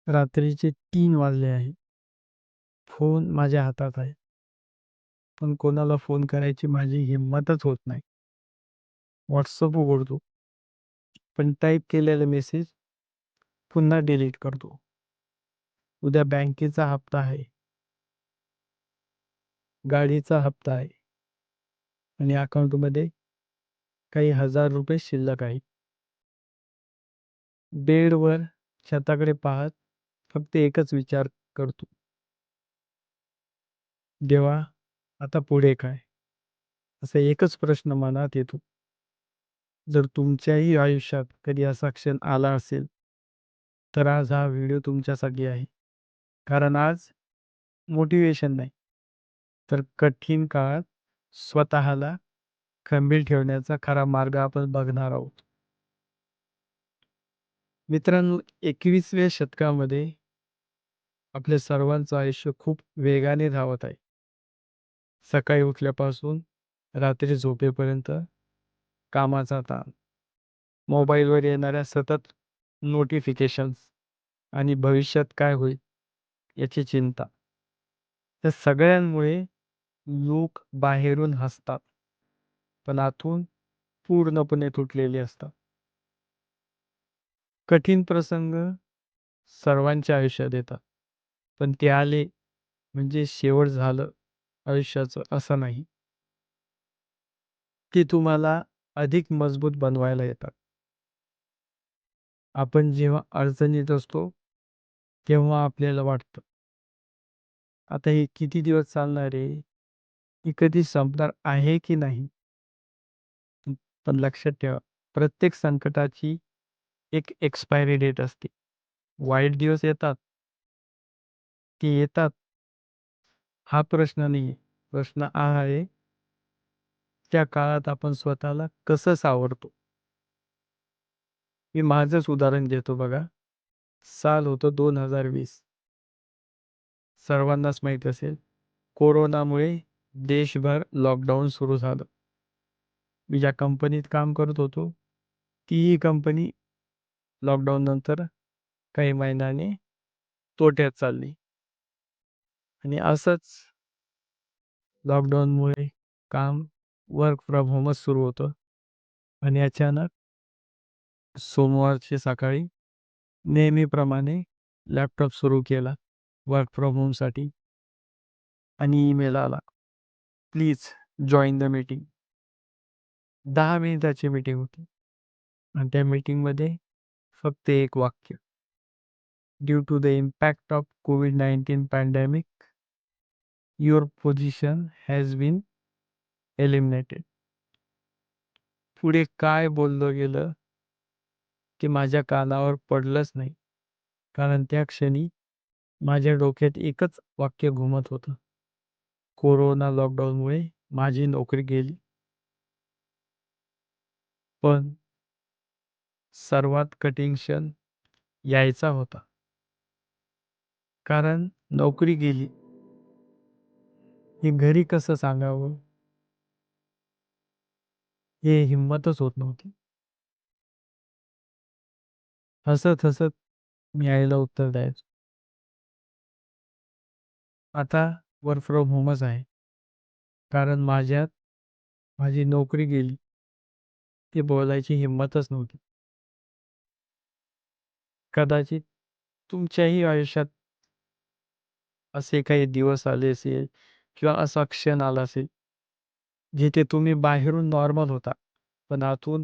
रात्रीचे 3 वाजले आहे. फोन माझ्या हातात आहे. पण कोणाला फोन करायची माझी हिंमतच होत नाही. WhatsApp उघडतो, पण टाइप केलेला मेसेज पुन्हा डिलीट करतो. उद्या बँकेचा हप्ता आहे, गाडीचा हप्ता आहे आणि अकाउंटमध्ये काही हजार रुपये शिल्लक आहेत. बेडवर छताकडे पाहत फक्त एकच विचार करतो. देवा, आता पुढे काय? असा एकच प्रश्न मनात येतो. जर तुमच्याही आयुष्यात कधी असा क्षण आला असेल, तर आज हा व्हिडिओ तुमच्यासाठी आहे. कारण आज मोटिवेशन नाही, तर कठीण काळात स्वतःला खंबीर ठेवण्याचा खरा मार्ग आपण बघणार आहोत. मित्रांनो, 21व्या शतकामध्ये आपल्या सर्वांचं आयुष्य खूप वेगाने धावत आहे. सकाळी उठल्यापासून रात्री झोपेपर्यंत कामाचा ताण, मोबाईलवर येणाऱ्या सतत नोटिफिकेशन्स आणि भविष्यात काय होईल याची चिंता. त्या सगळ्यांमुळे लोक बाहेरून हसतात, पण आतून पूर्णपणे तुटलेले असतात. कठीण प्रसंग सर्वांच्या आयुष्यात येतात, पण ते आले म्हणजे शेवट झालं आयुष्याचं असं नाही. ते तुम्हाला अधिक मजबूत बनवायला येतात. आपण जेव्हा अडचणीत असतो, तेव्हा आपल्याला वाटतं, आता हे किती दिवस चालणार आहे? ही कधी संपणार आहे की नाही? पण लक्षात ठेवा, प्रत्येक संकटाची एक एक्सपायरी डेट असते. वाईट दिवस येतात, ते येतात. हा प्रश्न नाही. प्रश्न हा आहे, त्या काळात आपण स्वतःला कसं सावरतो? मी माझंच उदाहरण देतो बघा. साल होतं 2020. सर्वांनाच माहीत असेल, कोरोनामुळे देशभर लॉकडाऊन सुरू झालं. मी ज्या कंपनीत काम करत होतो, तीही कंपनी लॉकडाऊन नंतर काही महिन्याने तोट्यात चालली. आणि असंच लॉकडाऊनमुळे काम वर्क फ्रॉम होमच सुरू होतं. आणि अचानक सोमवारची सकाळी नेहमीप्रमाणे लॅपटॉप सुरू केला वर्क फ्रॉम होमसाठी आणि ईमेल आला, प्लीज जॉईन द मीटिंग. 10 मिनिटाची मीटिंग होती आणि त्या मीटिंगमध्ये फक्त एक वाक्य, due to the impact of COVID-19 pandemic your position has been eliminated. पुढे काय बोललं गेलं ते माझ्या कानावर पडलंच नाही, कारण त्या क्षणी माझ्या डोक्यात एकच वाक्य घुमत होतं, कोरोना लॉकडाऊनमुळे माझी नोकरी गेली. पण सर्वात कठीण क्षण यायचा होता, कारण नोकरी गेली हे घरी कसं सांगावं हे हिंमतच होत नव्हती. हसत हसत मी आईला उत्तर द्यायचो, आता वर्क फ्रॉम होमच आहे, कारण माझी नोकरी गेली. ते बोलायची हिंमतच नव्हती. कदाचित तुमच्याही आयुष्यात असे काही दिवस आले असेल किंवा असा क्षण आला असेल, जिथे तुम्ही बाहेरून नॉर्मल होता, पण आतून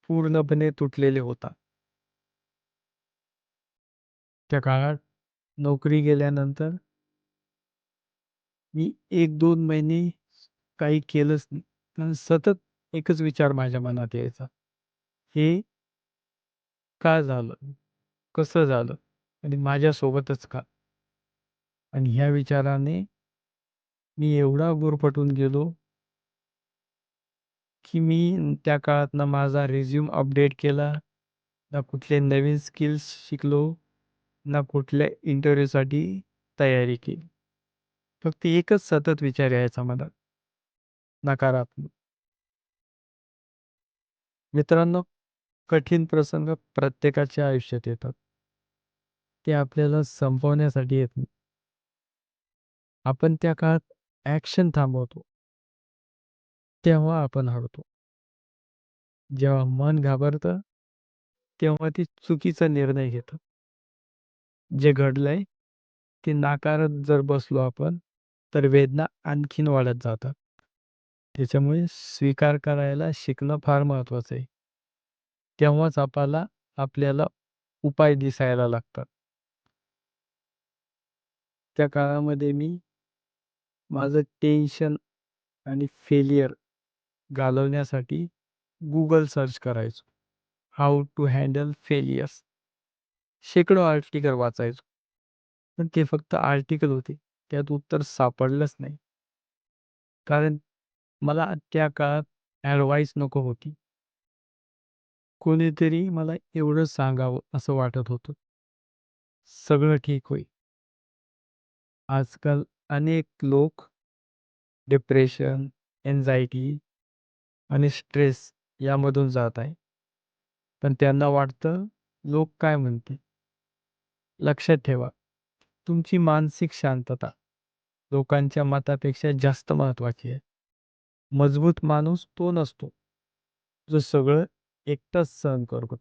पूर्णपणे तुटलेले होता. त्या काळात नोकरी गेल्यानंतर मी 1-2 महिने काही केलंच नाही. कारण सतत एकच विचार माझ्या मनात यायचा, हे का झालं? कसं झालं? आणि माझ्यासोबतच का? आणि ह्या विचाराने मी एवढा गुरफटून गेलो, की मी त्या काळात ना माझा रिझ्यूम अपडेट केला, ना कुठले नवीन स्किल्स शिकलो, ना कुठल्या इंटरव्ह्यूसाठी तयारी केली. फक्त एकच सतत विचार यायचा मनात, नकारात्मक. मित्रांनो, कठीण प्रसंग प्रत्येकाच्या आयुष्यात येतात. ते आपल्याला संपवण्यासाठी येत नाही. आपण त्या काळात ॲक्शन थांबवतो. तेव्हा आपण हरतो. जेव्हा मन घाबरतं, तेव्हा ती चुकीचा निर्णय घेतं. जे घडलंय ते नाकारत जर बसलो आपण, तर वेदना आणखीन वाढत जातात. त्याच्यामुळे स्वीकार करायला शिकणं फार महत्त्वाचं आहे. तेव्हाच आपल्याला उपाय दिसायला लागतात. त्या काळामध्ये मी माझं टेन्शन आणि फेलियर घालवण्यासाठी Google सर्च करायचो. How to handle failures. शेकडो आर्टिकल वाचायचो. पण ते फक्त आर्टिकल होते. त्यात उत्तर सापडलंच नाही. कारण मला त्या काळात ॲडवाईस नको होती. कोणीतरी मला एवढं सांगावं असं वाटत होतं. सगळं ठीक होईल. आजकाल अनेक लोक डिप्रेशन, एन्झायटी आणि स्ट्रेस यामधून जात आहे. पण त्यांना वाटतं लोक काय म्हणतील? लक्षात ठेवा, तुमची मानसिक शांतता लोकांच्या मतापेक्षा जास्त महत्त्वाची आहे. मजबूत माणूस तो नसतो, जो सगळं एकटाच सहन करतो.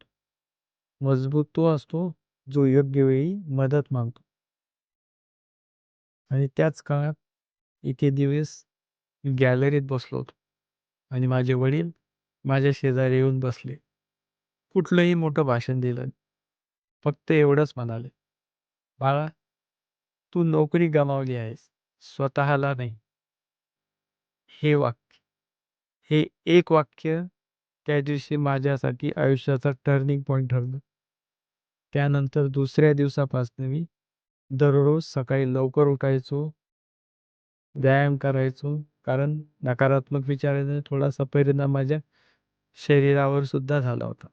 मजबूत तो असतो, जो योग्य वेळी मदत मागतो. आणि त्याच काळात इथे दिवस गॅलरीत बसलो होतो आणि माझे वडील माझ्या शेजारी येऊन बसले. कुठलंही मोठं भाषण दिलं. फक्त एवढंच म्हणाले, "बाळा, तू नोकरी गमावली आहेस, स्वतःला नाही." हे वाक्य, हे एक वाक्य त्या दिवशी माझ्यासाठी आयुष्याचा टर्निंग पॉइंट ठरलं. त्यानंतर दुसऱ्या दिवसापासून मी दररोज सकाळी लवकर उठायचो, व्यायाम करायचो. कारण नकारात्मक विचाराने थोडासा परिणाम माझ्या शरीरावर सुद्धा झाला होता.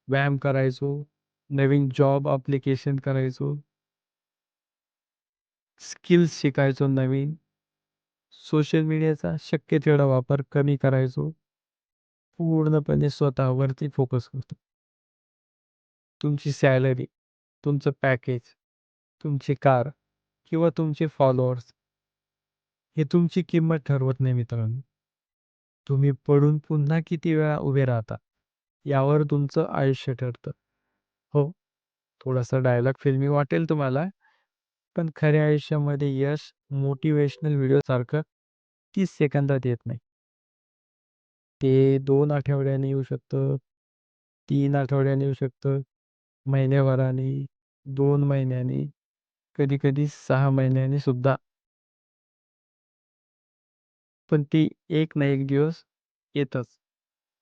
व्यायाम करायचो, नवीन जॉब ॲप्लिकेशन करायचो, स्किल्स शिकायचो नवीन. सोशल मीडियाचा शक्य तेवढा वापर कमी करायचो. पूर्णपणे स्वतःवरती फोकस करतो. तुमची सॅलरी, तुमचं पॅकेज, तुमची कार किंवा तुमचे फॉलोअर्स हे तुमची किंमत ठरवत नाही मित्रांनो. तुम्ही पडून पुन्हा किती वेळा उभे राहता यावर तुमचं आयुष्य ठरतं. हो, थोडासा डायलॉग फिल्मी वाटेल तुम्हाला, पण खऱ्या आयुष्यामध्ये यश मोटिव्हेशनल व्हिडिओसारखं 30 सेकंदात येत नाही. ते 2 आठवड्याने येऊ शकतं, 3 आठवड्याने येऊ शकतं, महिन्याभराने, 2 महिन्यांनी, कधी-कधी 6 महिन्यांनी सुद्धा. पण ती एक ना एक दिवस येतच.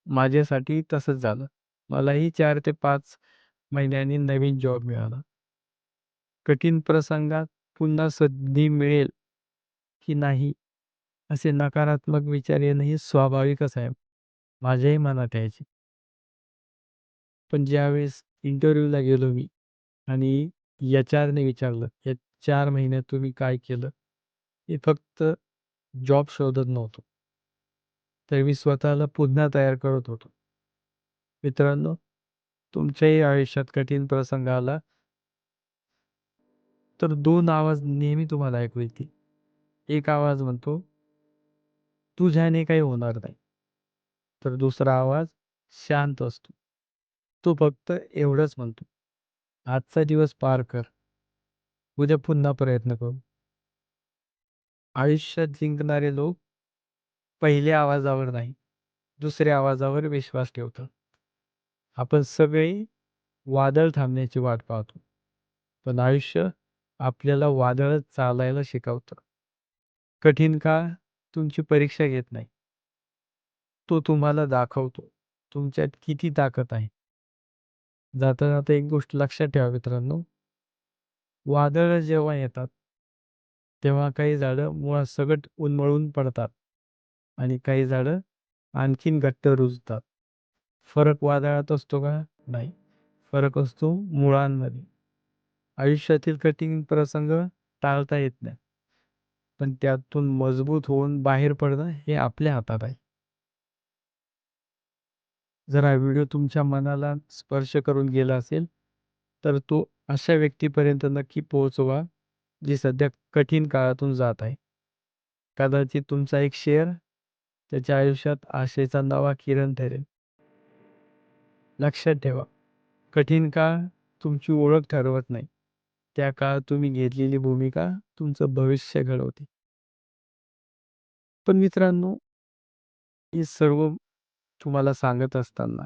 माझ्यासाठी तसंच झालं. मलाही 4 ते 5 महिन्यांनी नवीन जॉब मिळाला. कठीण प्रसंगात पुन्हा संधी मिळेल की नाही असे नकारात्मक विचार येणं हे स्वाभाविकच आहे. माझ्याही मनात यायचे. पण ज्यावेळेस इंटरव्ह्यूला गेलो मी आणि एचआरने विचारलं, "या 4 महिन्यात तुम्ही काय केलं?" मी फक्त जॉब शोधत नव्हतो. तर मी स्वतःला पुन्हा तयार करत होतो. मित्रांनो, तुमच्याही आयुष्यात कठीण प्रसंग आला तर 2 आवाज नेहमी तुम्हाला ऐकू येतील. एक आवाज म्हणतो, "तुझ्याने काही होणार नाही." तर दुसरा आवाज शांत असतो. तो फक्त एवढंच म्हणतो, "आजचा दिवस पार कर. उद्या पुन्हा प्रयत्न करू." आयुष्यात जिंकणारे लोक पहिल्या आवाजावर नाही, दुसऱ्या आवाजावर विश्वास ठेवतात. आपण सगळे वादळ थांबण्याची वाट पाहतो. पण आयुष्य आपल्याला वादळच चालायला शिकवतं. कठीण काळ तुमची परीक्षा घेत नाही. तो तुम्हाला दाखवतो तुमच्यात किती ताकद आहे. जाता जाता एक गोष्ट लक्षात ठेवा मित्रांनो, वादळं जेव्हा येतात, तेव्हा काही झाडं मुळासकट उन्मळून पडतात आणि काही झाडं आणखीन घट्ट रुजतात. फरक वादळात असतो का? नाही. फरक असतो मुळांमध्ये. आयुष्यातील कठीण प्रसंग टाळता येत नाही. पण त्यातून मजबूत होऊन बाहेर पडणं हे आपल्या हातात आहे. जर हा व्हिडिओ तुमच्या मनाला स्पर्श करून गेला असेल, तर तो अशा व्यक्तीपर्यंत नक्की पोहोचवा, जी सध्या कठीण काळातून जात आहे. कदाचित तुमचा एक शेअर त्याच्या आयुष्यात आशेचा नवा किरण ठरेल. लक्षात ठेवा, कठीण काळ तुमची ओळख ठरवत नाही. त्या काळात तुम्ही घेतलेली भूमिका तुमचं भविष्य घडवते. पण मित्रांनो, हे सर्व तुम्हाला सांगत असताना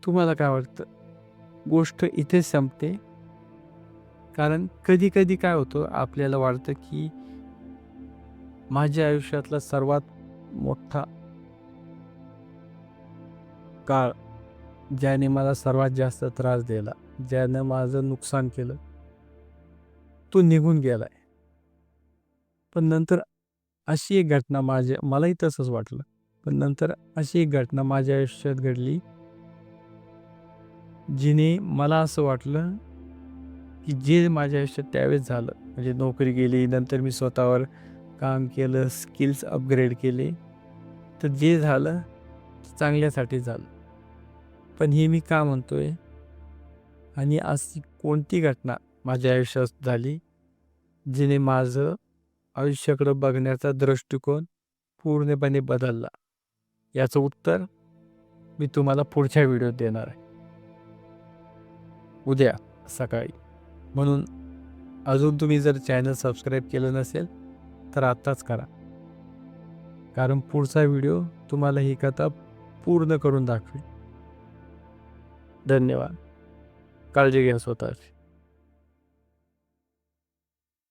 तुम्हाला काय वाटतं? गोष्ट इथेच संपते? कारण कधी-कधी काय होतं, आपल्याला वाटतं की माझ्या आयुष्यातला सर्वात मोठा काळ, ज्याने मला सर्वात जास्त त्रास दिला, ज्यानं माझं नुकसान केलं, तो निघून गेलाय. पण नंतर अशी एक घटना मलाही तसंच वाटलं. पण नंतर अशी एक घटना माझ्या आयुष्यात घडली, जिने मला असं वाटलं, की जे माझ्या आयुष्यात त्यावेळेस झालं, म्हणजे नोकरी गेली, नंतर मी स्वतःवर काम केलं, स्किल्स अपग्रेड केले, तर जे झालं ते चांगल्यासाठी झालं. पण हे मी का म्हणतोय? आणि अशी कोणती घटना माझ्या आयुष्यात झाली, जिने माझं आयुष्याकडं बघण्याचा दृष्टिकोन पूर्णपणे बदलला? याचं उत्तर मी तुम्हाला पुढच्या व्हिडिओत देणार आहे, उद्या सकाळी. म्हणून अजून तुम्ही जर चॅनल सबस्क्राईब केलं नसेल तर आत्ताच करा, कारण पुढचा व्हिडिओ तुम्हाला ही कथा पूर्ण करून दाखवेल. धन्यवाद. काळजी घ्या स्वतःची.